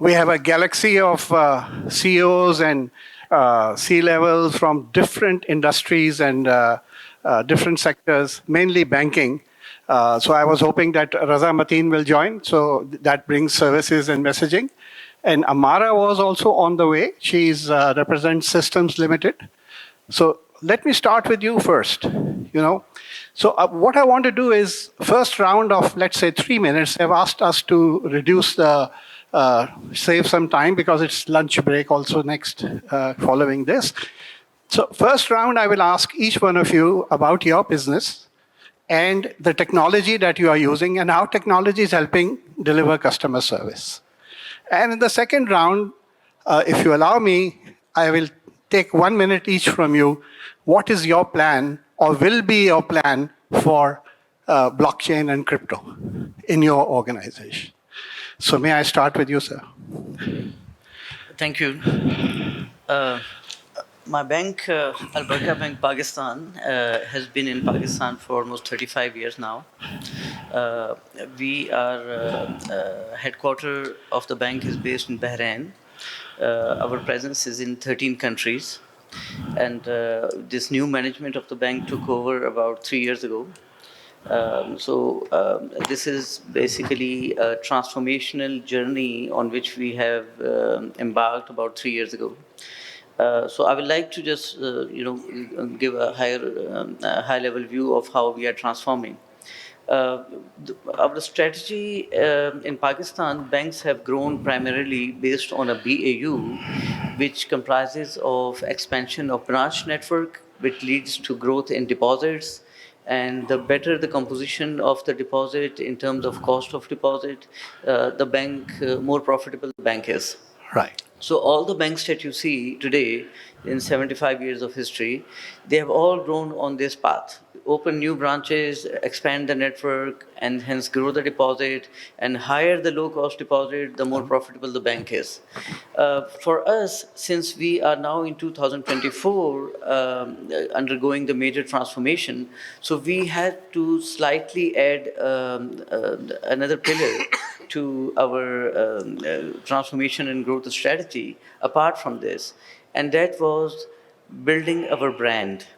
We have a galaxy of CEOs and C-levels from different industries and different sectors, mainly banking. So I was hoping that Raza Mateen will join. So that brings services and messaging. And Amara was also on the way. She represents Systems Limited. So let me start with you first. So what I want to do is first round of, let's say, 3 minutes. They've asked us to reduce save some time because it's lunch break also next following this. So first round, I will ask each one of you about your business and the technology that you are using and how technology is helping deliver customer service. And in the second round, if you allow me, I will take 1 minute each from you. What is your plan or will be your plan for blockchain and crypto in your organization? So may I start with you, sir? Thank you. My bank, Al-Baraka Bank Pakistan, has been in Pakistan for almost 35 years now. We are headquarters of the bank is based in Bahrain. Our presence is in 13 countries. And this new management of the bank took over about 3 years ago. This is basically a transformational journey on which we have embarked about 3 years ago. So I would like to just, give a high-level view of how we are transforming. Our strategy in Pakistan, banks have grown primarily based on a BAU, which comprises of expansion of branch network, which leads to growth in deposits. And the better the composition of the deposit in terms of cost of deposit, the bank, more profitable the bank is. Right. So all the banks that you see today in 75 years of history, they have all grown on this path. Open new branches, expand the network, and hence grow the deposit, and higher the low-cost deposit, the more profitable the bank is. For us, since we are now in 2024 undergoing the major transformation, so we had to slightly add another pillar to our transformation and growth strategy apart from this, and that was building our brand.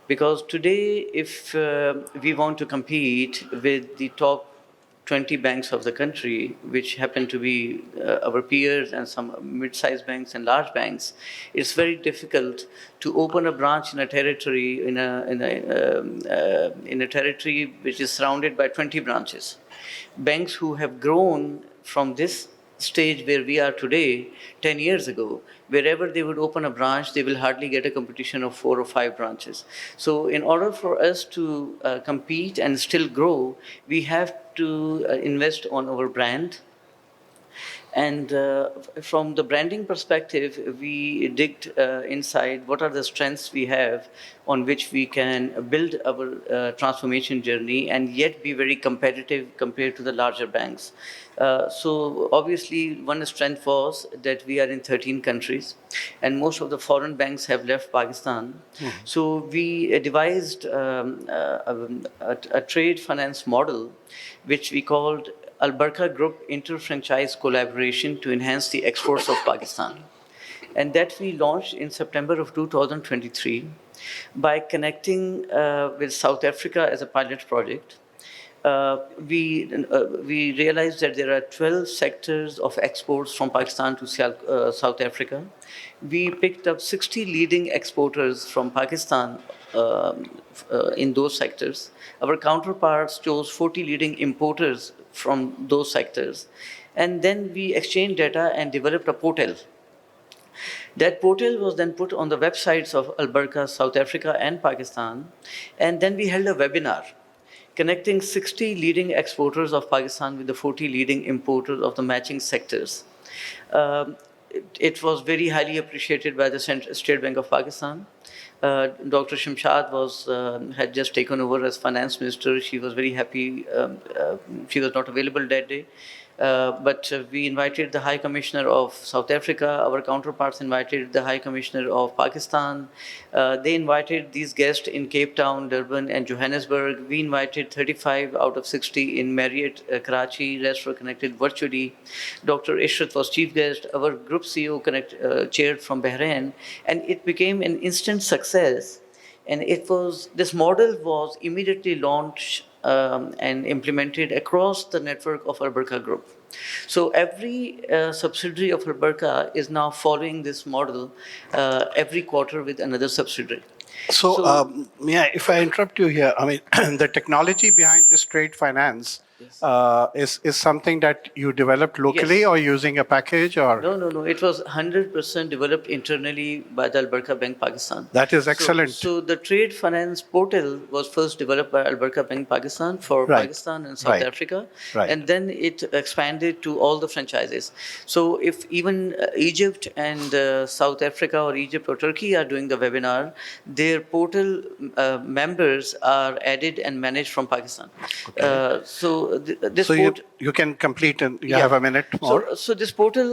Because today, if we want to compete with the top 20 banks of the country, which happen to be our peers and some mid-sized banks and large banks, it's very difficult to open a branch in a territory in a territory which is surrounded by 20 branches. Banks who have grown from this stage where we are today, 10 years ago, wherever they would open a branch, they will hardly get a competition of 4 or 5 branches. So in order for us to compete and still grow, we have to invest on our brand. And from the branding perspective, we digged inside what are the strengths we have on which we can build our transformation journey and yet be very competitive compared to the larger banks. So obviously, one strength was that we are in 13 countries, and most of the foreign banks have left Pakistan. Mm-hmm. So we devised a trade finance model, which we called Al-Baraka Group Inter-Franchise Collaboration to enhance the exports of Pakistan. And that we launched in September of 2023 by connecting with South Africa as a pilot project. We realized that there are 12 sectors of exports from Pakistan to South Africa. We picked up 60 leading exporters from Pakistan in those sectors. Our counterparts chose 40 leading importers from those sectors. And then we exchanged data and developed a portal. That portal was then put on the websites of Al-Baraka, South Africa and Pakistan. And then we held a webinar connecting 60 leading exporters of Pakistan with the 40 leading importers of the matching sectors. It was very highly appreciated by the State Bank of Pakistan. Dr. Shamshad had just taken over as finance minister. She was very happy. She was not available that day. But we invited the High Commissioner of South Africa. Our counterparts invited the High Commissioner of Pakistan. They invited these guests in Cape Town, Durban, and Johannesburg. We invited 35 out of 60 in Marriott, Karachi. Rest were connected virtually. Dr. Ishrat was chief guest. Our group CEO chaired from Bahrain, and it became an instant success. And this model was immediately launched and implemented across the network of 𝐓𝐴 Group. So every subsidiary of 𝐓𝐴 is now following this model every quarter with another subsidiary. So, if I interrupt you here, I mean, the technology behind this trade finance is something that you developed locally, Yes. or using a package, or? No. It was 100% developed internally by the 𝐓𝐴 Bank Pakistan. That is excellent. So the trade finance portal was first developed by 𝐓𝐴 Bank Pakistan for Right. Pakistan and South Right. Africa, Right. and then it expanded to all the franchises. So if even Egypt and South Africa or Egypt or Turkey are doing the webinar, their portal members are added and managed from Pakistan. This So portal. you can complete, and you have a minute more. So this portal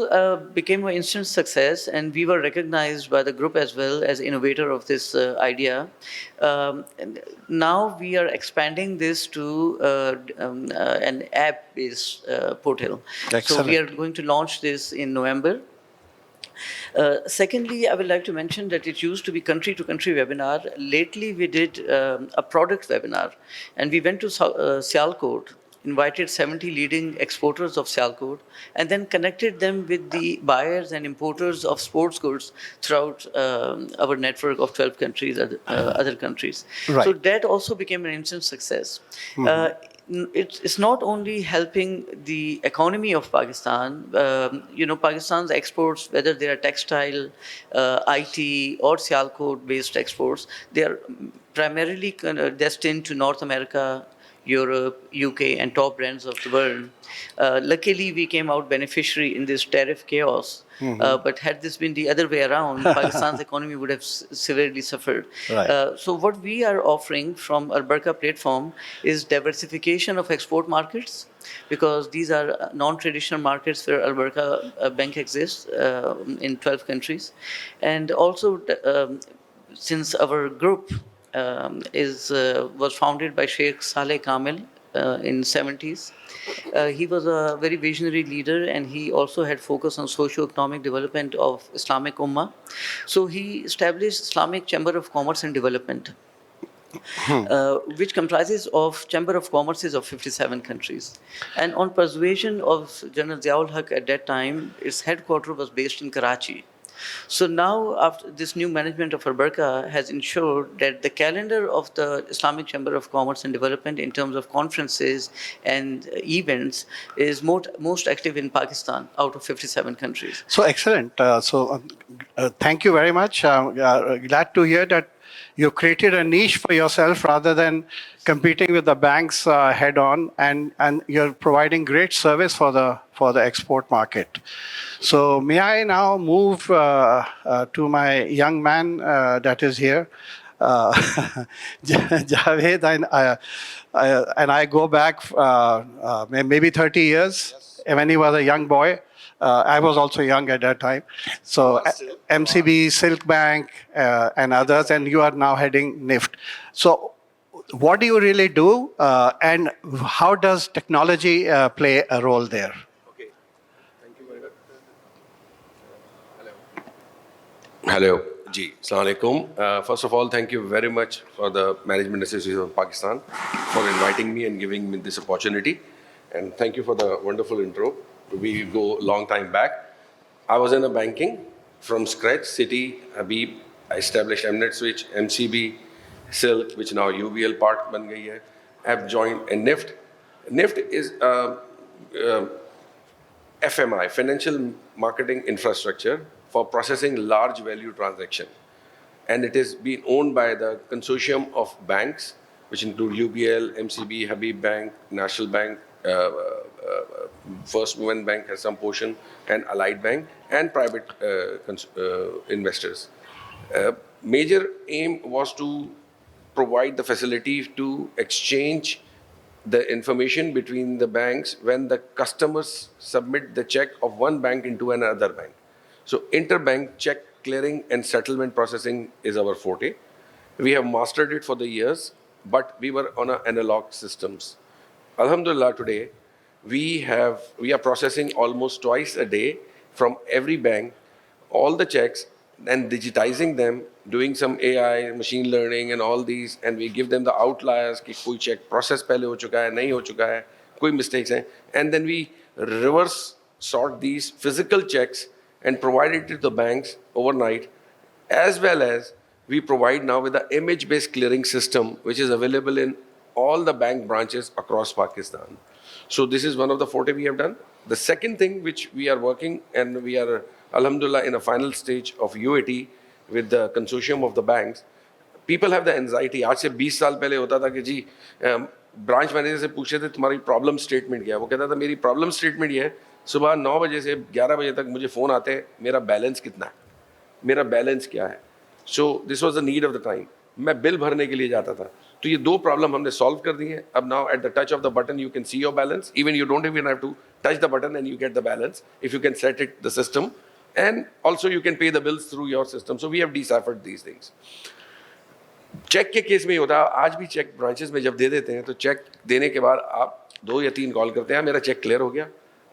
became an instant success, and we were recognized by the group as well as innovator of this idea. And now we are expanding this to an app-based portal. Excellent. So we are going to launch this in November. Secondly, I would like to mention that it used to be country-to-country webinar. Lately, we did a product webinar, and we went to 𝐓𝐴₀ invited 70 leading exporters of 𝐓𝐴₀, and then connected them with the buyers and importers of sports goods throughout our network of 12 countries, other countries. Right. So that also became an instant success. It's not only helping the economy of Pakistan. Pakistan's exports, whether they are textile, IT, or 𝐓𝐴₀-based exports, they are primarily destined to North America, Europe, UK, and top brands of the world. Luckily, we came out beneficiary in this tariff chaos. But had this been the other way around, Pakistan's economy would have severely suffered. Right. So what we are offering from 𝐓𝐴 platform is diversification of export markets, because these are non-traditional markets where 𝐓𝐴 Bank exists in 12 countries. And also, since our group was founded by Sheikh Saleh Kamil in 70s. He was a very visionary leader, and he also had focus on socio-economic development of Islamic Ummah. So he established Islamic Chamber of Commerce and Development, which comprises of Chamber of Commerces of 57 countries. And on persuasion of General 𝐷IAUL-Huq at that time, its headquarters was based in Karachi. So now, after this new management of 𝐓𝐴 has ensured that the calendar of the Islamic Chamber of Commerce and Development in terms of conferences and events is most active in Pakistan out of 57 countries. So excellent. Thank you very much. Glad to hear that you created a niche for yourself rather than competing with the banks head-on, and you're providing great service for the export market. So may I now move to my young man that is here, Javed, and I go back maybe 30 years, when he was a young boy. I was also young at that time. So MCB, Silk Bank, and others, and you are now heading NIFT. So what do you really do, and how does technology play a role there? Okay, thank you very much. Hello, Ji, Assalamu alaikum. First of all, thank you very much for the Management Association of Pakistan for inviting me and giving me this opportunity. And thank you for the wonderful intro. We go a long time back. I was in a banking from scratch, Citi, Habib. I established Mnet Switch, MCB, Silk, which now UBL part ban gayi hai. I have joined NIFT. NIFT is FMI, Financial Marketing Infrastructure, for processing large value transaction. And it is being owned by the consortium of banks, which include UBL, MCB, Habib Bank, National Bank, First Women Bank has some portion, and Allied Bank, and private investors. Major aim was to provide the facility to exchange the information between the banks when the customers submit the check of one bank into another bank. So interbank check clearing and settlement processing is our forte. We have mastered it for the years, but we were on analog systems. Alhamdulillah, today we are processing almost twice a day from every bank, all the checks, and digitizing them, doing some AI, machine learning and all these, and we give them the outliers कि कोई check process पहले हो चुका है, नहीं हो चुका है, कोई mistakes हैं, and then we reverse sort these physical checks and provide it to the banks overnight, as well as we provide now with the image-based clearing system, which is available in all the bank branches across Pakistan. So this is one of the forte we have done. The second thing which we are working, and we are, alhamdulillah, in a final stage of UAT with the consortium of the banks. People have the anxiety. आज से 20 साल पहले होता था कि जी branch manager से पूछते थे तुम्हारी प्रॉब्लम स्टेटमेंट क्या है, वो कहता था मेरी प्रॉब्लम स्टेटमेंट ये है, सुबह 9 बजे से 11 बजे तक मुझे फ़ोन आते हैं, मेरा बैलेंस कितना है, मेरा बैलेंस क्या है. So this was the need of the time. मैं बिल भरने के लिए जाता था. तो ये दो प्रॉब्लम हमने सॉल्व कर दी हैं. अब now at the touch of the button you can see your balance. Even you don't even have to touch the button and you get the balance if you can set it the system, and also you can pay the bills through your system. So we have deciphered these things. Cheque के case में ही होता है. आज भी check branches में जब दे देते हैं तो चेक देने के बाद आप 2 या 3 कॉल करते हैं, मेरा चेक क्लियर हो गया,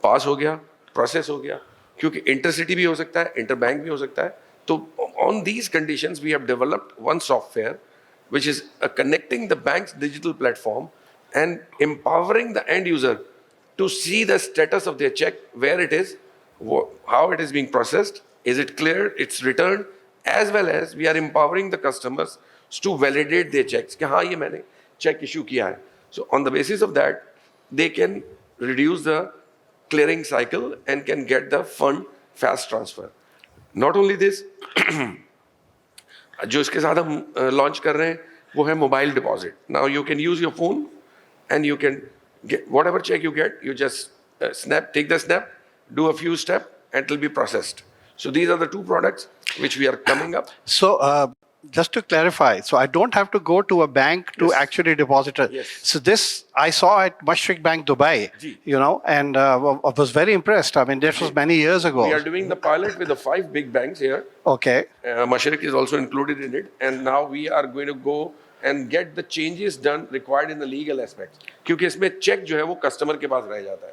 पास हो गया, प्रोसेस हो गया, क्योंकि इंटरसिटी भी हो सकता है, इंटरबैंक भी हो सकता है. तो on these conditions we have developed one software which is connecting the bank's digital platform and empowering the end user to see the status of their check, where it is, how it is being processed, is it cleared, it's returned, as well as we are empowering the customers to validate their checks कि हाँ ये मैंने check issue किया है. So on the basis of that, they can reduce the clearing cycle and can get the fund fast transfer. Not only this, जो इसके साथ हम launch कर रहे हैं वो है mobile deposit. Now you can use your phone and you can get whatever check you get, you just take the snap, do a few steps, and it will be processed. So these are the 2 products which we are coming up. So just to clarify, so I don't have to go to a bank to actually deposit it. Yes. So this I saw at Mashriq Bank Dubai, you know, and I was very impressed. I mean, this was many years ago. We are doing the pilot with the 5 big banks here. Okay. Mashriq is also included in it, and now we are going to go and get the changes done required in the legal aspects. क्योंकि इसमें check जो है वो customer के पास रह जाता है.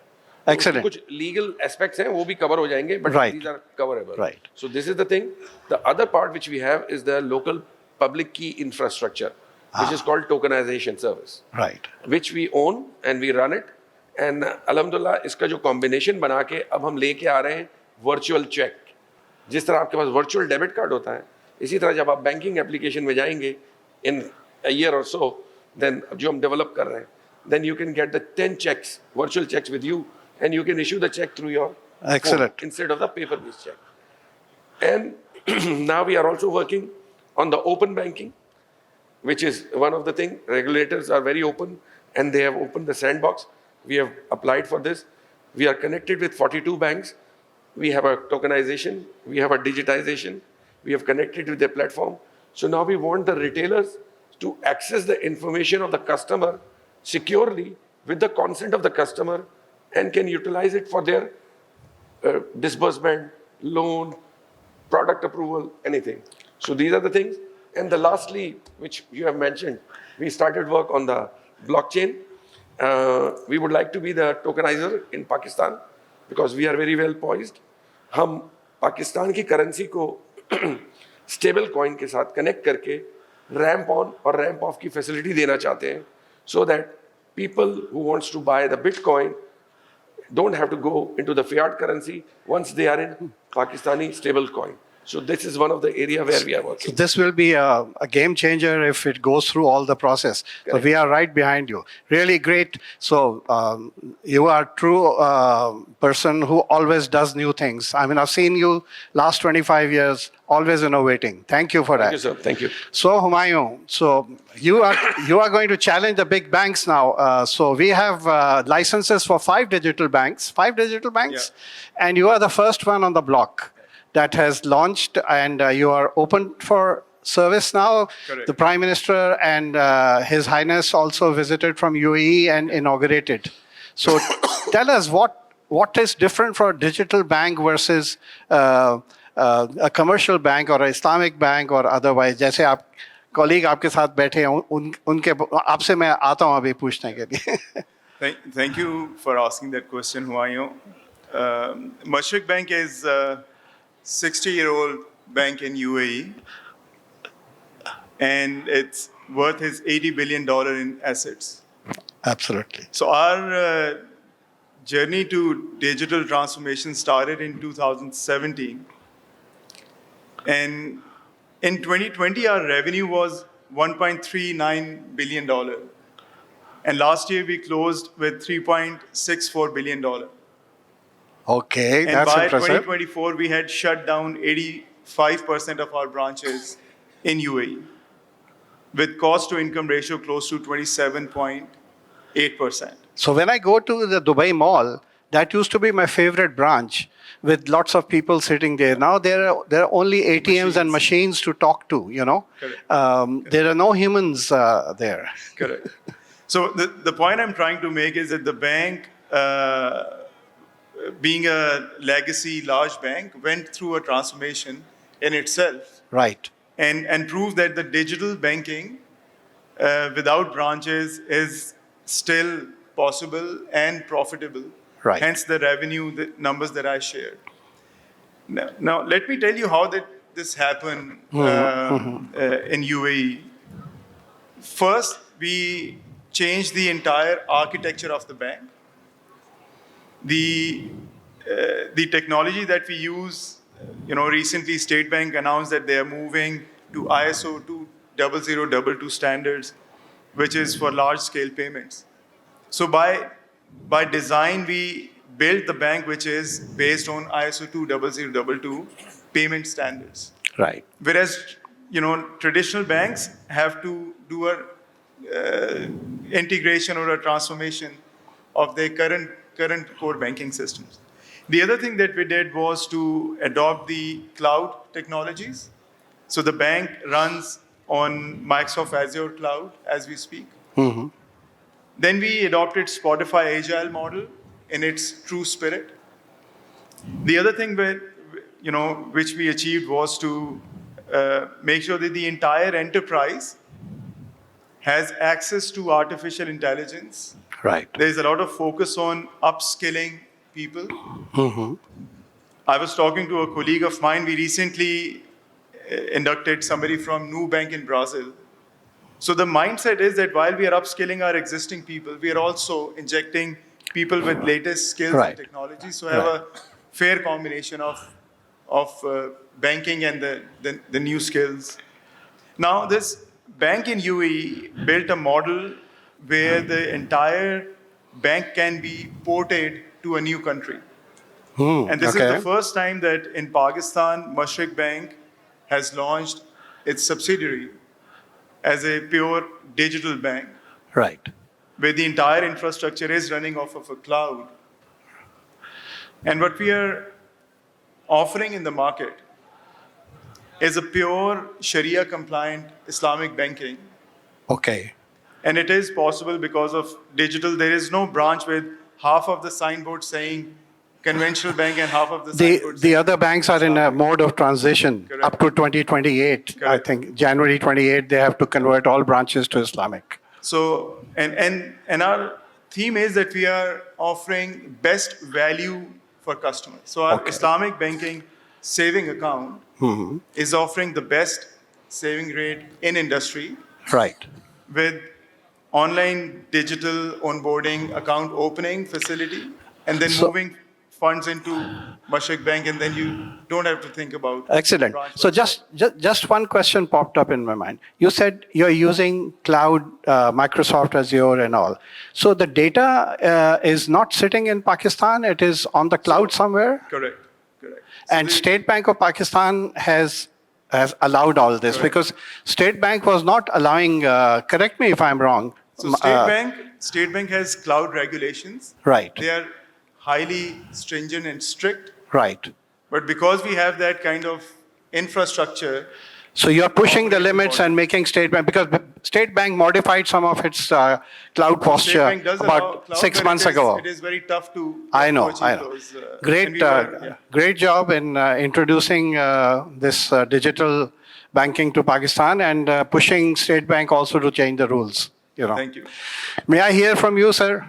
Excellent. कुछ legal aspects हैं वो भी cover हो जाएंगे, but these are coverable. Right. So this is the thing. The other part which we have is the local public key infrastructure, which is called tokenization service. Right. Which we own and we run it. And alhamdulillah इसका जो combination बना के अब हम लेके आ रहे हैं virtual check. जिस तरह आपके पास virtual debit card होता है, इसी तरह जब आप banking application में जाएंगे in a year or so, then जो हम develop कर रहे हैं, then you can get the 10 checks, virtual checks with you, and you can issue the check through your phone instead of the paper-based check. And now we are also working on the open banking, which is one of the things. Regulators are very open, and they have opened the sandbox. We have applied for this. We are connected with 42 banks. We have a tokenization. We have a digitization. We have connected with their platform. So now we want the retailers to access the information of the customer securely with the consent of the customer, and can utilize it for their disbursement, loan, product approval, anything. So these are the things. And the lastly, which you have mentioned, we started work on the blockchain. We would like to be the tokenizer in Pakistan because we are very well poised. हम पाकिस्तान की currency को stable coin के साथ connect करके ramp on और ramp of की facility देना चाहते हैं, so that people who wants to buy the Bitcoin don't have to go into the fiat currency once they are in Pakistani stable coin. So this is one of the area where we are working. So this will be a game changer if it goes through all the process. So we are right behind you. Really great. So you are a true person who always does new things. I mean, I've seen you last 25 years, always innovating. Thank you for that. Thank you, sir. Thank you. So Humayun, so you are going to challenge the big banks now. So we have licenses for 5 digital banks, and you are the first one on the block that has launched, and you are open for service now. Correct. The Prime Minister and His Highness also visited from UAE and inaugurated. So tell us what is different for a digital bank versus a commercial bank or an Islamic bank or otherwise. जैसे आप colleague आपके साथ बैठे हैं उनके आपसे मैं आता हूँ अभी पूछने के लिए. Thank you for asking that question, Humayun. Mashriq Bank is a 60-year-old bank in UAE, and its worth is $80 billion in assets. Absolutely. So our journey to digital transformation started in 2017. And in 2020, our revenue was $1.39 billion. And last year, we closed with $3.64 billion. Okay, And that's by impressive. 2024, we had shut down 85% of our branches in UAE, with cost-to-income ratio close to 27.8%. So when I go to the Dubai Mall, that used to be my favorite branch with lots of people sitting there. Now there are only ATMs and machines to talk to, you know. Correct. There are no humans there. Correct. So the point I'm trying to make is that the bank, being a legacy large bank, went through a transformation in itself. Right. And proved that the digital banking without branches is still possible and profitable. Right. Hence the revenue the numbers that I shared. Now let me tell you how this happened in UAE. First, we changed the entire architecture of the bank. The technology that we use, recently State Bank announced that they are moving to ISO 20022 standards, which is for large-scale payments. So by design, we built the bank which is based on ISO 20022 payment standards. Right. Whereas, traditional banks have to do a integration or a transformation of their current core banking systems. The other thing that we did was to adopt the cloud technologies. So the bank runs on Microsoft Azure cloud as we speak. Mm-hmm. Then we adopted Spotify Agile model in its true spirit. The other thing which we achieved was to make sure that the entire enterprise has access to artificial intelligence. Right. There's a lot of focus on upskilling people. Mm-hmm. I was talking to a colleague of mine. We recently inducted somebody from Nubank in Brazil. So the mindset is that while we are upskilling our existing people, we are also injecting people with latest skills and technology. So have a fair combination of banking and the new skills. Now this bank in UAE built a model where the entire bank can be ported to a new country. And this is the first time that in Pakistan, Mashriq Bank has launched its subsidiary as a pure digital bank. Right. Where the entire infrastructure is running off of a cloud. And what we are offering in the market is a pure Sharia compliant Islamic banking. Okay. And it is possible because of digital. There is no branch with half of the signboard saying conventional bank and half of the signboard The other banks are in a mode of transition. Correct. Up to 2028. Correct. I think January 28, they have to convert all branches to Islamic. So, and our theme is that we are offering best value for customers. So our Islamic banking saving account is offering the best saving rate in industry. Right. With online digital onboarding account opening facility, and then moving funds into Mashriq Bank, and then you don't have to think about. Excellent. So just one question popped up in my mind. You said you're using cloud, Microsoft Azure and all. So the data is not sitting in Pakistan, it is on the cloud somewhere? Correct. So and State Bank of Pakistan has allowed all this because State Bank was not allowing, correct me if I'm wrong. So State Bank has cloud regulations. Right. They are highly stringent and strict. Right. But because we have that kind of infrastructure, So you're pushing the limits and making State Bank, because State Bank modified some of its cloud State posture Bank does allow about cloud, 6 but months ago. it is very tough to I know, achieve I know. those. And Great, we were, great job in introducing this digital banking to Pakistan and pushing State Bank also to change the rules. You know. Thank you. May I hear from you, sir,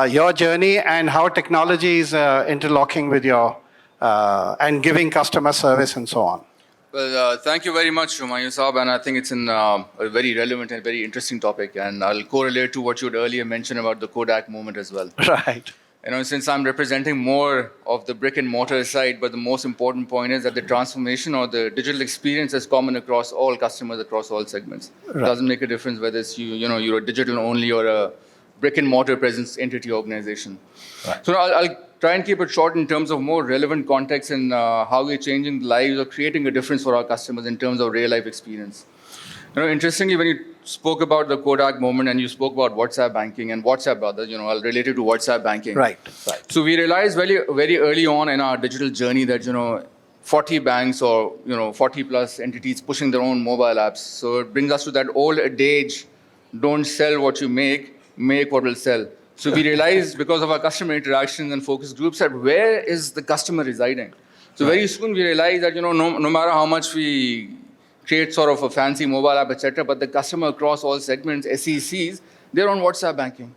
your journey and how technology is interlocking with your and giving customer service and so on. Well, thank you very much, Humayun Saab, and I think it's a very relevant and very interesting topic, and I'll correlate to what you had earlier mentioned about the Kodak movement as well. Right. You know, since I'm representing more of the brick and mortar side, but the most important point is that the transformation or the digital experience is common across all customers, across all segments. It doesn't make a difference whether it's you're a digital only or a brick and mortar presence entity organization. Right. So I'll try and keep it short in terms of more relevant context and how we're changing lives or creating a difference for our customers in terms of real life experience. You know, interestingly, when you spoke about the Kodak moment and you spoke about WhatsApp banking and WhatsApp brothers, I'll relate it to WhatsApp banking. Right, right. So we realized very, very early on in our digital journey that, 40 banks or, 40 plus entities pushing their own mobile apps. So it brings us to that old adage, don't sell what you make what will sell. So we realized because of our customer interactions and focus groups that where is the customer residing? So very soon we realized that, no matter how much we create sort of a fancy mobile app, etc., but the customer across all segments, SECs, they're on WhatsApp banking.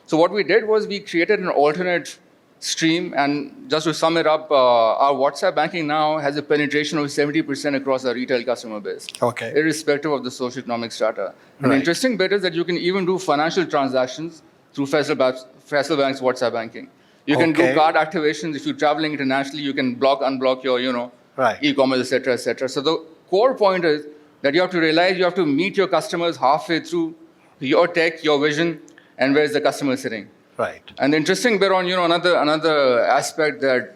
So what we did was we created an alternate stream, and just to sum it up, our WhatsApp banking now has a penetration of 70% across our retail customer base, Okay. irrespective of the socioeconomic strata. And Right. the interesting bit is that you can even do financial transactions through Faisal Bank's WhatsApp banking. You can Okay. do card activations. If you're traveling internationally, you can block, unblock your, Right. e-commerce, etc., etc. So the core point is that you have to realize you have to meet your customers halfway through your tech, your vision, and where's the customer sitting. Right. And the interesting bit on, another aspect that,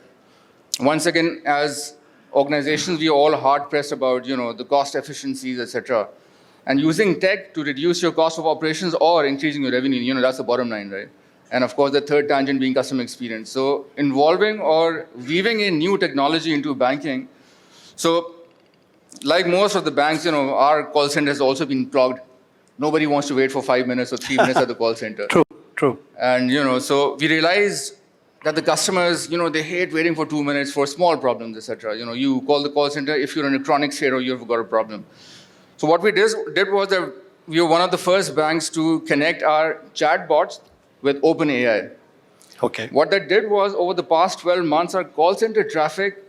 once again, as organizations, we are all hard-pressed about, the cost efficiencies, etc. And using tech to reduce your cost of operations or increasing your revenue, that's the bottom line, right? And of course, the third tangent being customer experience. So involving or weaving in new technology into banking. So like most of the banks, our call center has also been clogged. Nobody wants to wait for 5 minutes or 3 minutes at the call center. True, true. And, so we realized that the customers, they hate waiting for 2 minutes for small problems, etc. You call the call center if you're in a chronic state or you've got a problem. So what we did was that we were one of the first banks to connect our chatbots with OpenAI. Okay. What that did was, over the past 12 months, our call center traffic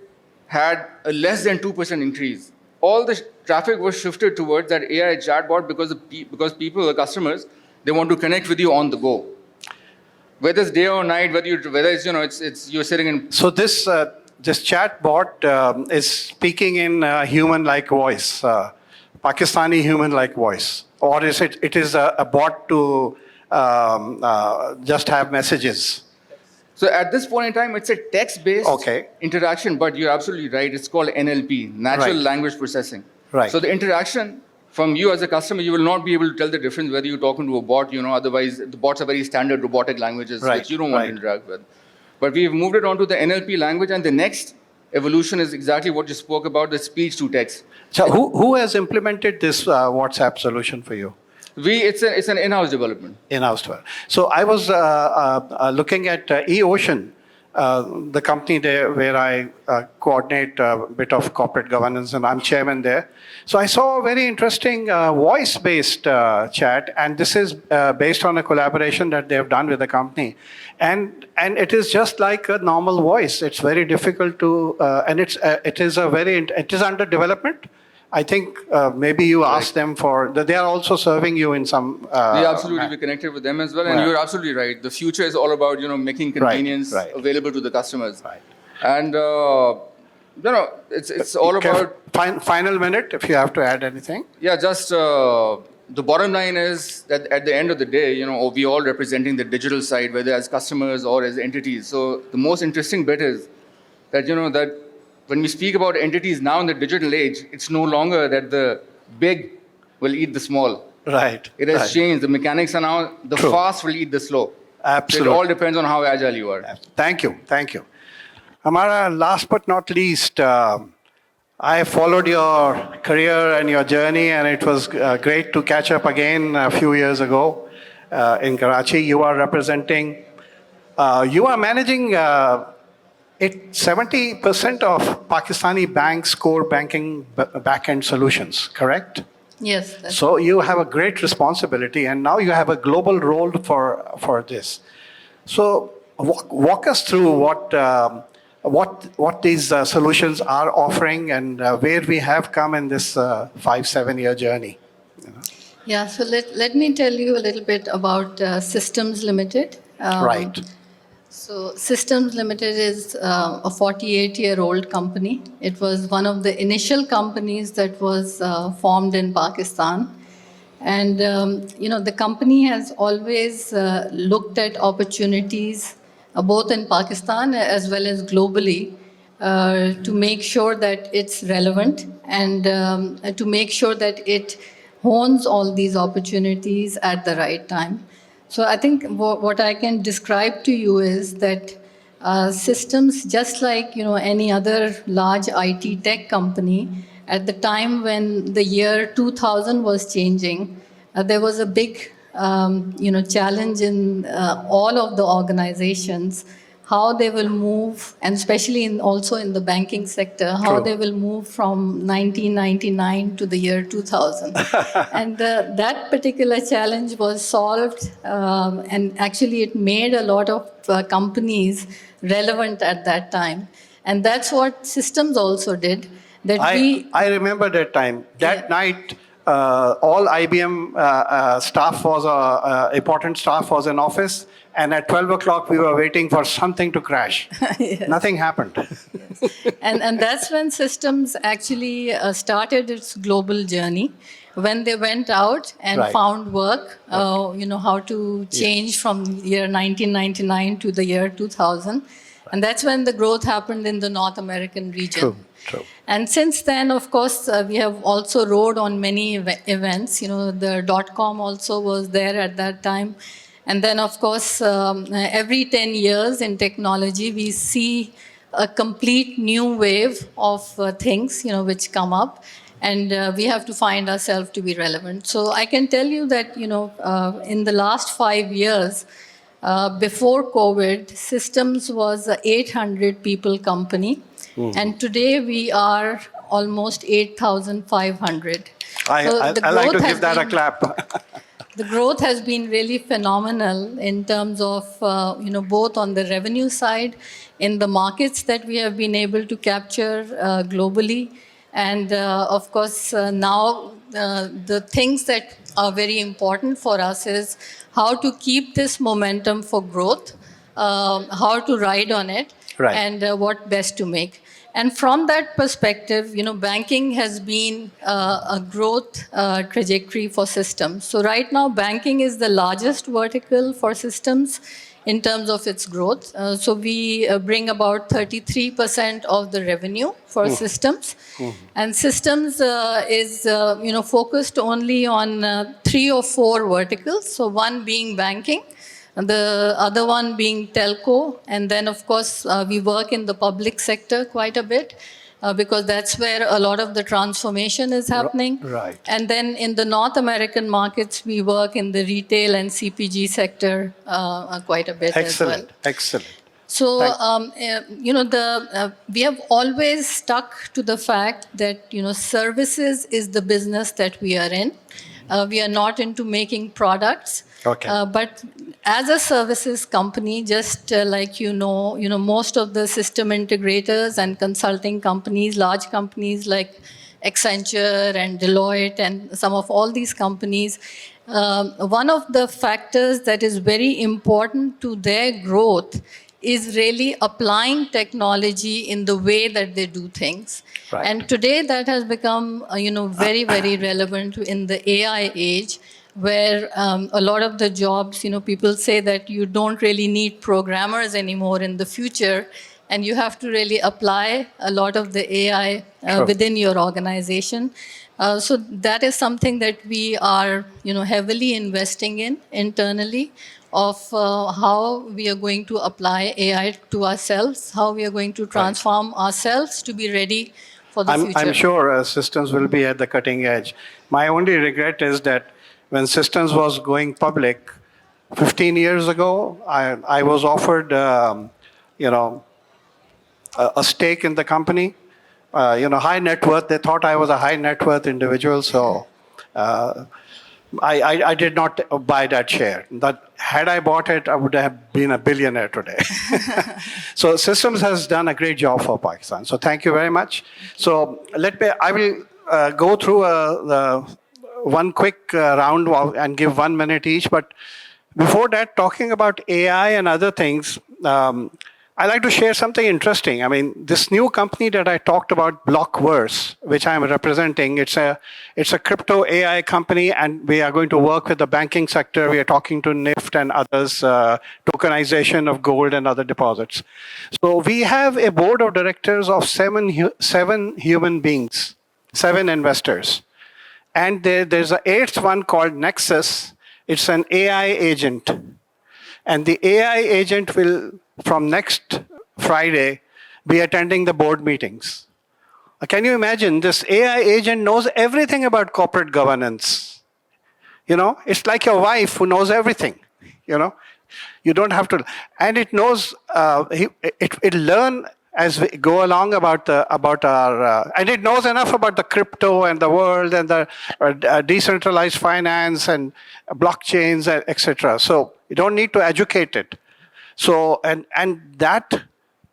had a less than 2% increase. All the traffic was shifted towards that AI chatbot because people, the customers, they want to connect with you on the go. Whether it's day or night, whether it's you're sitting in. So this chatbot is speaking in human-like voice, Pakistani human-like voice, or is it is a bot to just have messages? So at this point in time, it's a text-based Okay. interaction, but you're absolutely right. It's called NLP, Natural Right. Language Processing. Right. So the interaction from you as a customer, you will not be able to tell the difference whether you're talking to a bot, otherwise the bots are very standard robotic languages Right, which you don't want right. to interact with. But we've moved it onto the NLP language, and the next evolution is exactly what you spoke about, the speech to text. So who has implemented this WhatsApp solution for you? It's an in-house development. In-house development. So I was looking at eOcean, the company there where I coordinate a bit of corporate governance, and I'm chairman there. So I saw a very interesting voice-based chat, and this is based on a collaboration that they have done with the company. And it is just like a normal voice. It's very difficult to, and it is under development. I think maybe you ask them they are also serving you in some. We absolutely be connected with them as well, and Right. you're absolutely right. The future is all about making convenience right. available to the customers, Right. and it's all about Final minute, if you have to add anything. just the bottom line is that at the end of the day, we all representing the digital side, whether as customers or as entities. So the most interesting bit is that that when we speak about entities now in the digital age, it's no longer that the big will eat the small. Right. It has right. changed. The mechanics are now the True. fast will eat the slow. Absolutely. So it all depends on how agile you are. Thank you. Thank you. Hamara, last but not least, I followed your career and your journey, and it was great to catch up again a few years ago in Karachi. You are representing, you are managing 70% of Pakistani banks' core banking back-end solutions, correct? Yes. So you have a great responsibility, and now you have a global role for this. So walk us through what these solutions are offering and where we have come in this 5-7 year journey. Yeah, so let me tell you a little bit about Systems Limited. Right. So Systems Limited is a 48-year-old company. It was one of the initial companies that was formed in Pakistan. And, the company has always looked at opportunities both in Pakistan as well as globally to make sure that it's relevant and to make sure that it hones all these opportunities at the right time. So I think what I can describe to you is that systems, just like any other large IT tech company, at the time when the year 2000 was changing, there was a big challenge in all of the organizations, how they will move, and especially also in the banking sector, how True. they will move from 1999 to the year 2000. And that particular challenge was solved, and actually it made a lot of companies relevant at that time. And that's what systems also did. That I remember that time. That night, all IBM staff was important staff was in office, and at 12 o'clock we were waiting for something to crash. Yes. Nothing happened. And that's when systems actually started its global journey. When they went out and Right. found work, how to change from year 1999 to the year 2000. And that's when the growth happened in the North American region. True. And since then, of course, we have also rode on many events. The .com also was there at that time. And then, of course, every 10 years in technology, we see a complete new wave of things, which come up. And we have to find ourselves to be relevant. So I can tell you that, in the last 5 years, before COVID, Systems was a 800 people company. And today we are almost 8,500. I like to give that a clap. The growth has been really phenomenal in terms of, both on the revenue side, in the markets that we have been able to capture globally. And of course, now the things that are very important for us is how to keep this momentum for growth, how to ride on it, Right. and what best to make. And from that perspective, banking has been a growth trajectory for systems. So right now, banking is the largest vertical for systems in terms of its growth. So we bring about 33% of the revenue for systems. And systems is focused only on 3 or 4 verticals. So one being banking, and the other one being telco, and then of course we work in the public sector quite a bit because that's where a lot of the transformation is happening. Right. And then in the North American markets, we work in the retail and CPG sector quite a bit as well. Excellent. So, we have always stuck to the fact that, services is the business that we are in. We are not into making products. Okay. But as a services company, just like most of the system integrators and consulting companies, large companies like Accenture and Deloitte and some of all these companies, one of the factors that is very important to their growth is really applying technology in the way that they do things. Right. And today that has become, very, very relevant in the AI age, where a lot of the jobs, people say that you don't really need programmers anymore in the future, and you have to really apply a lot of the AI within your organization. So that is something that we are, heavily investing in internally, of how we are going to apply AI to ourselves, how we are going to transform ourselves to be ready for the future. I'm sure systems will be at the cutting edge. My only regret is that when systems was going public 15 years ago, I was offered, a stake in the company. High net worth. They thought I was a high net worth individual, so I did not buy that share. That had I bought it, I would have been a billionaire today. So systems has done a great job for Pakistan. So thank you very much. So I will go through one quick round and give 1 minute each. But before that, talking about AI and other things, I'd like to share something interesting. I mean, this new company that I talked about, Blockverse, which I'm representing, it's a crypto AI company, and we are going to work with the banking sector. We are talking to NIFT and others, tokenization of gold and other deposits. So we have a board of directors of seven human beings, 7 investors. And there's an 8th one called Nexus. It's an AI agent. And the AI agent will, from next Friday, be attending the board meetings. Can you imagine? This AI agent knows everything about corporate governance. It's like your wife who knows everything. You don't have to, and it knows. It learn as we go along about our, and it knows enough about the crypto and the world and the decentralized finance and blockchains, etc. So you don't need to educate it. So and that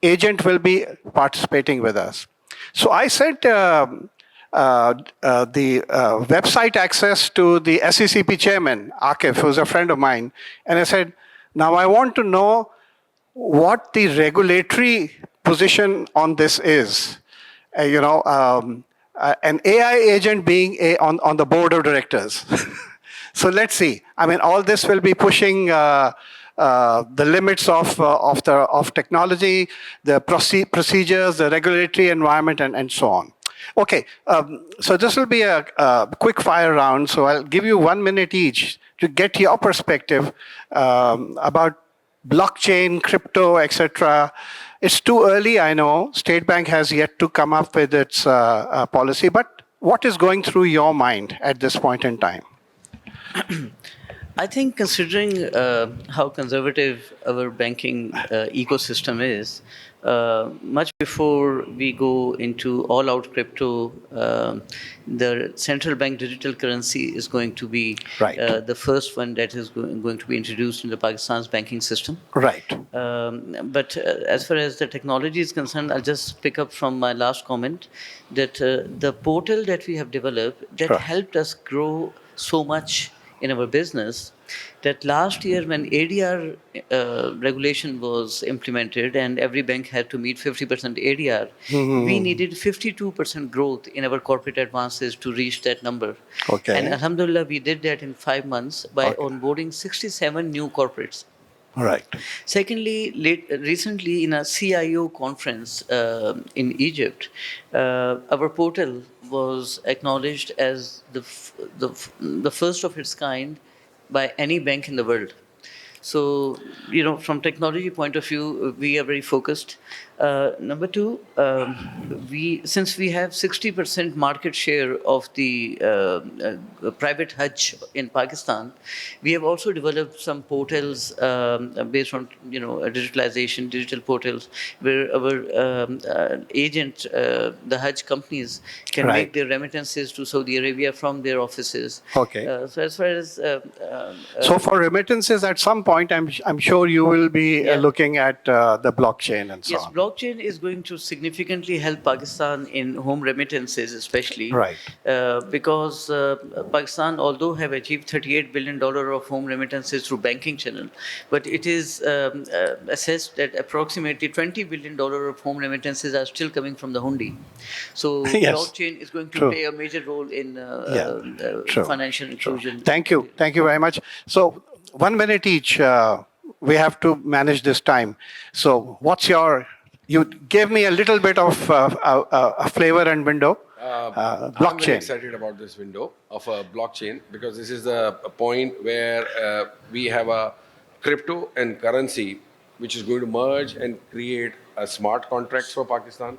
agent will be participating with us. So I sent the website access to the SECP chairman, Akif, who's a friend of mine, and I said, now I want to know what the regulatory position on this is. An AI agent being on the board of directors. So let's see. I mean, all this will be pushing the limits of technology, the procedures, the regulatory environment, and so on. Okay, so this will be a quick fire round. So I'll give you 1 minute each to get your perspective about blockchain, crypto, etc. It's too early, I know. State Bank has yet to come up with its policy, but what is going through your mind at this point in time? I think considering how conservative our banking ecosystem is, much before we go into all-out crypto, the central bank digital currency is going to be the first one that is going to be introduced into Pakistan's banking system. Right. But as far as the technology is concerned, I'll just pick up from my last comment that the portal that we have developed that helped us grow so much in our business, that last year when ADR regulation was implemented and every bank had to meet 50% ADR, we needed 52% growth in our corporate advances to reach that number. Okay. And alhamdulillah, we did that in 5 months by onboarding 67 new corporates. Right. Secondly, recently in a CIO conference in Egypt, our portal was acknowledged as the first of its kind by any bank in the world. So, from technology point of view, we are very focused. Number 2, since we have 60% market share of the private Hajj in Pakistan, we have also developed some portals based on digitalization, digital portals, where our agent, the Hajj companies, can make their remittances to Saudi Arabia from their offices. Okay. So as far as so for remittances, at some point, I'm sure you will be looking at the blockchain and so on. Yes, blockchain is going to significantly help Pakistan in home remittances, especially. Right. Because Pakistan, although have achieved $38 billion of home remittances through banking channel, but it is assessed that approximately $20 billion of home remittances are still coming from the hundi. So blockchain is going to play a major role in financial inclusion. Thank you. Thank you very much. So 1 minute each. We have to manage this time. So you gave me a little bit of a flavor and window. Blockchain. I'm very excited about this window of a blockchain because this is a point where we have a crypto and currency which is going to merge and create a smart contracts for Pakistan.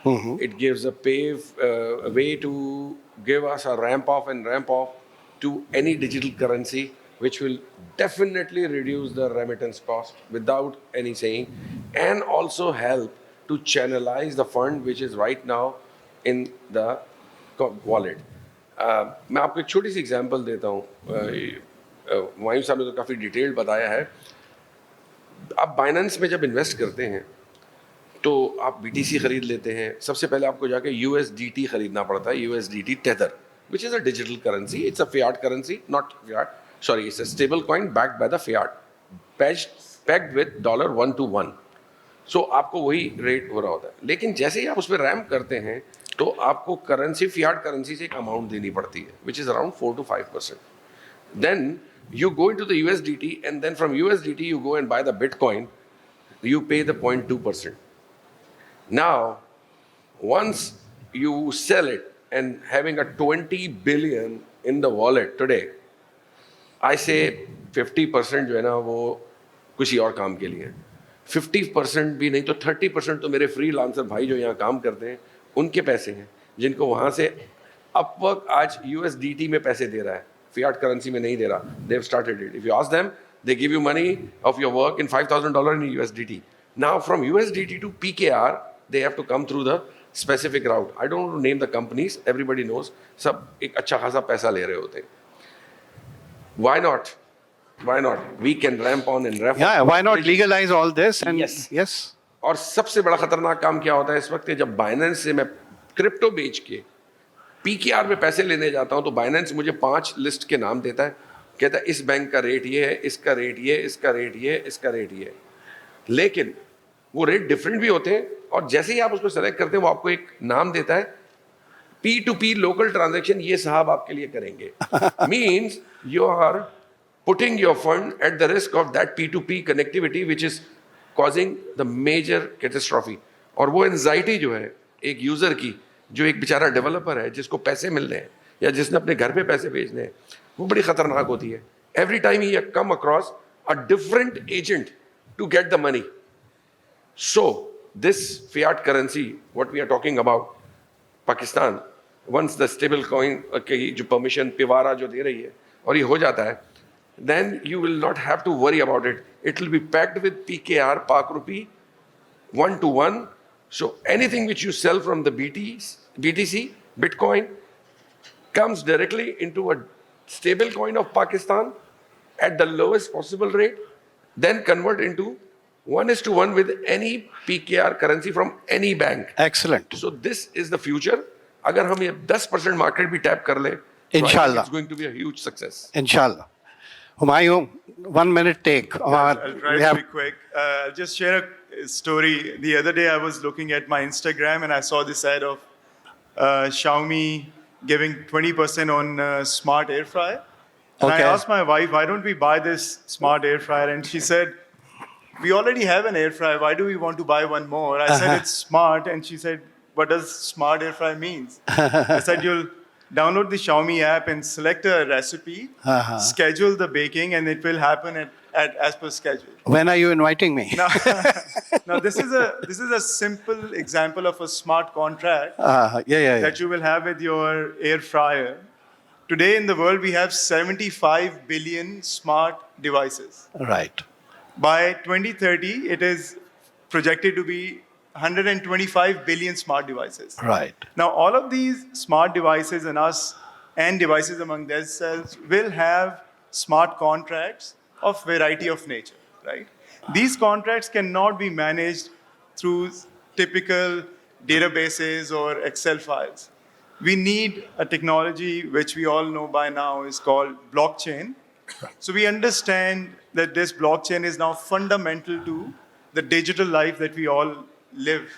It gives a way to give us a ramp off and ramp off to any digital currency, which will definitely reduce the remittance cost without any saying, and also help to channelize the fund which is right now in the wallet. मैं आपको एक छोटी सी example देता हूँ. हुमायूं साहब ने तो काफ़ी डिटेल्ड बताया है. आप बाइनेंस में जब इन्वेस्ट करते हैं तो आप BTC खरीद लेते हैं. सबसे पहले आपको जाके USDT खरीदना पड़ता है. USDT Tether, which is a digital currency. It's a fiat currency, not fiat. Sorry, it's a stable coin backed by the fiat, pegged with $1 to 1. So आपको वही रेट हो रहा होता है. लेकिन जैसे ही आप उस पर रैम्प करते हैं तो आपको करेंसी फियाट करेंसी से एक अमाउंट देनी पड़ती है, which is around 4 to 5%. Then you go into the USDT, and then from USDT you go and buy the Bitcoin. You pay the 0.2%. Now, once you sell it and having a 20 billion in the wallet today, I say 50% जो है ना वो किसी और काम के लिए है. 50% भी नहीं तो 30% तो मेरे फ्रीलांसर भाई जो यहाँ काम करते हैं उनके पैसे हैं, जिनको वहाँ से अपवर्क आज USDT में पैसे दे रहा है, fiat currency में नहीं दे रहा. They've started it. If you ask them, they give you money of your work in $5,000 in USDT. Now from USDT to PKR, they have to come through the specific route. I don't want to name the companies. Everybody knows. सब एक अच्छा खासा पैसा ले रहे होते हैं. Why not? Why not? We can ramp on and ramp on. Yeah, why not legalize all this? And Yes. और सबसे बड़ा खतरनाक काम क्या होता है इस वक्त, जब बाइनेंस से मैं क्रिप्टो बेच के PKR में पैसे लेने जाता हूं तो बाइनेंस मुझे 5 लिस्ट के नाम देता है, कहता है इस बैंक का रेट ये है, इसका रेट ये, इसका रेट ये, इसका रेट ये. लेकिन वो रेट डिफरेंट भी होते हैं, और जैसे ही आप उसको सेलेक्ट करते हैं वो आपको एक नाम देता है, P2P लोकल ट्रांजैक्शन ये साहब आपके लिए करेंगे. Means you are putting your fund at the risk of that P2P connectivity which is causing the major catastrophe. और वो एंजाइटी जो है एक यूजर की, जो एक बेचारा डेवलपर है जिसको पैसे मिल रहे हैं या जिसने अपने घर पे पैसे भेजने हैं, वो बड़ी खतरनाक होती है. Every time he come across a different agent to get the money. So this fiat currency, what we are talking about, Pakistan, once the stable coin की जो permission पिवारा जो दे रही है और ये हो जाता है, then you will not have to worry about it. It will be packed with PKR, Pak Rupee, 1 to 1. So anything which you sell from the BTC, Bitcoin, comes directly into a stable coin of Pakistan at the lowest possible rate, then convert into 1:1 with any PKR currency from any bank. excellent. So this is the future. अगर हम ये 10% market भी tap कर ले, Inshallah. it's going to be a huge success. Inshallah. Humayun, 1 minute take. I'll try to be quick. I'll just share a story. The other day I was looking at my Instagram and I saw this ad of Xiaomi giving 20% on smart air fryer. And I Okay. asked my wife, why don't we buy this smart air fryer? And she said, we already have an air fryer. Why do we want to buy one more? I said, it's smart. And she said, what does smart air fryer means? I said, you'll download the Xiaomi app and select a recipe, schedule the baking, and it will happen as per schedule. When are you inviting me? Now this is a simple example of a smart contract Yeah. that you will have with your air fryer. Today in the world, we have 75 billion smart devices. Right. By 2030, it is projected to be 125 billion smart devices. Right. Now, all of these smart devices and devices among themselves will have smart contracts of variety of nature, right? These contracts cannot be managed through typical databases or Excel files. We need a technology which we all know by now is called blockchain. So we understand that this blockchain is now fundamental to the digital life that we all live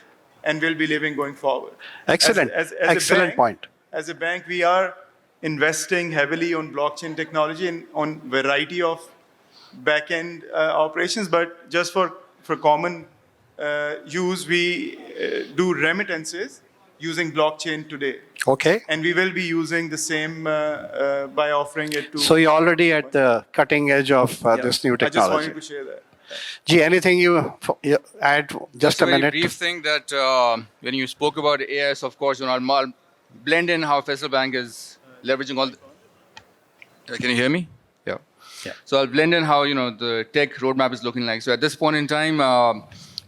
and will be living going forward. Excellent. As a Excellent bank- point. As a bank, we are investing heavily on blockchain technology and on variety of back-end operations, but just for common use, we do remittances using blockchain today. Okay. And we will be using the same by offering it to... So you're already at the cutting edge of this new I just technology. wanted to share that. Gee, anything you add? Just a very minute. brief thing that when you spoke about AIS, of course, I'll blend in how Faisal Bank is leveraging all. Can you hear me? Yeah. So I'll blend in how the tech roadmap is looking like. So at this point in time,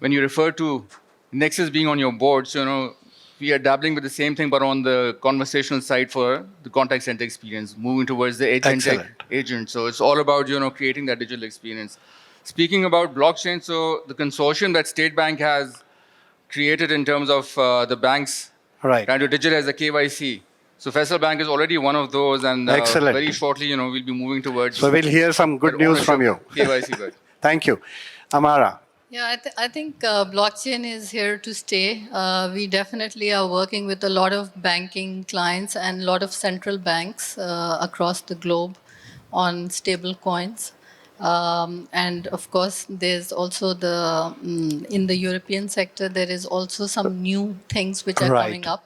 when you refer to Nexus being on your board, so we are dabbling with the same thing, but on the conversational side for the contact center experience, moving towards the agentic agent. So it's all about creating that digital experience. Speaking about blockchain, so the consortium that State Bank has created in terms of the banks trying to digitize the KYC. So Faisal Bank is already one of those, and very shortly, we'll be moving towards. So we'll hear some good news from you. KYC. Thank you, Amara. Yeah, I think blockchain is here to stay. We definitely are working with a lot of banking clients and a lot of central banks across the globe on stable coins. And of course, there's also in the European sector, there is also some new things which are coming up,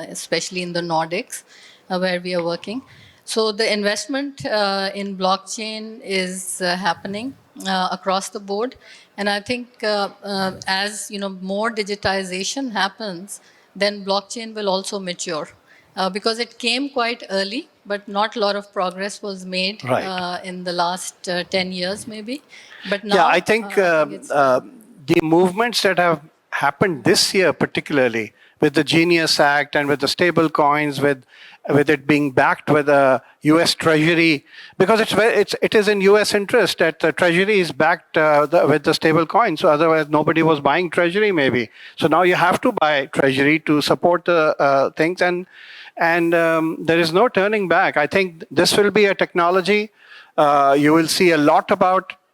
especially in the Nordics, where we are working. So the investment in blockchain is happening across the board. And I think as more digitization happens, then blockchain will also mature. Because it came quite early, but not a lot of progress was made in the last 10 years, maybe. But now, I think the movements that have happened this year, particularly with the Genius Act and with the stable coins, with it being backed with a U.S. Treasury, because it is in U.S. interest that the Treasury is backed with the stable coins. So otherwise, nobody was buying Treasury, maybe. So now you have to buy Treasury to support the things, and there is no turning back. I think this will be a technology you will see a lot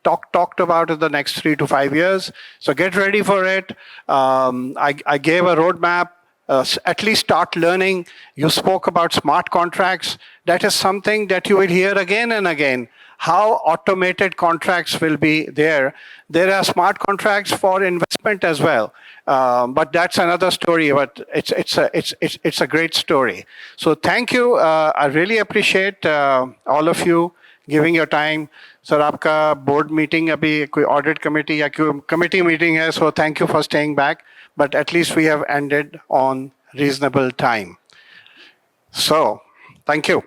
talked about in the next 3 to 5 years. So get ready for it. I gave a roadmap. At least start learning. You spoke about smart contracts. That is something that you will hear again and again. How automated contracts will be there. There are smart contracts for investment as well, but that's another story. But it's a great story. So thank you. I really appreciate all of you giving your time. Sir, आपका board meeting अभी कोई audit committee या कोई committee meeting है. So thank you for staying back. But at least we have ended on reasonable time. So thank you.